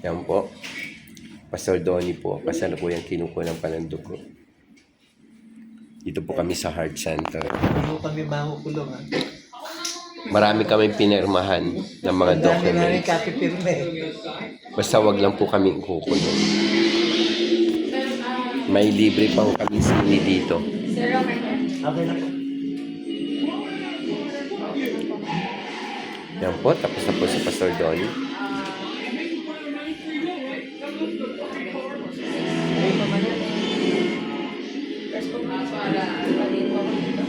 Yan po. Pastor Donnie po. Kasalukuyang kinukulang pa ng dugo. Dito po kami sa Heart Center. Hindi mo kami makukulong, ha? Marami kami pinirmahan ng mga Ang dami namin documents. kapipirme. Basta wag lang po kami kukulong. May libre pang kami sini dito. Sir, okay na? Okay na po. Yan po. Tapos na po si Pastor Donnie. Ay, pa man yan. Tapos kung para paliin mo ako dito.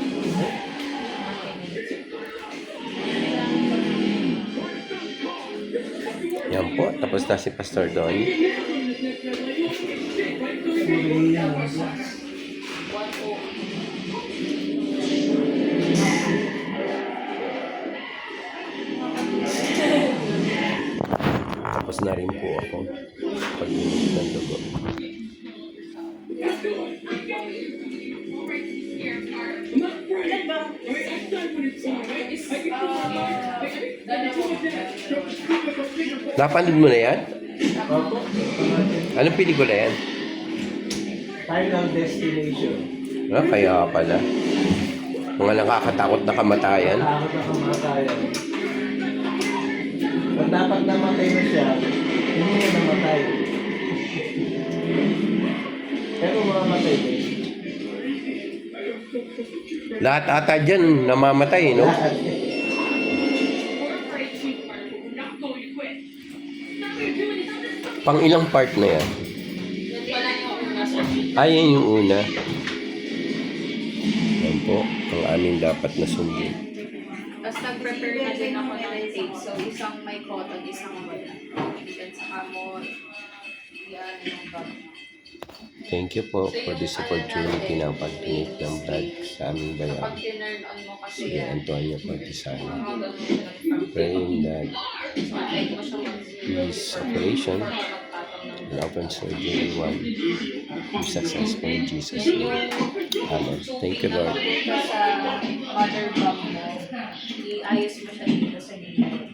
Yan po. Tapos na si Pastor Donnie. Tapos na rin po ako pag-inom ng dugo. Napanood mo na yan? Opo. Anong pelikula yan? Final Destination. Ah, kaya pala. Mga nakakatakot na kamatayan. Takot na kamatayan. Pag dapat namatay na siya, hindi na namatay. Pero mamamatay din. Lahat ata dyan namamatay, no? Lahat. Pang ilang part na yan? Yan pala yung nasa Ay, yan yung una. Yan po, ang aming dapat na sundin. Tapos nag-prepare na din ako ng tape. So, isang may cotton, isang wala. Then, saka mo, yan yung bag. Thank you po for this opportunity ng pag-donate ng blood sa aming Pag bayan. tinurn on mo kasi Si yan, Antonio Cortizano. makaganon siya ng Praying that So, like mo siya this operation magtatang ng and open surgery one be successful in Jesus' name. Amen. Thank you, Lord. sa mother bag mo, iayos mo siya dito sa gilid.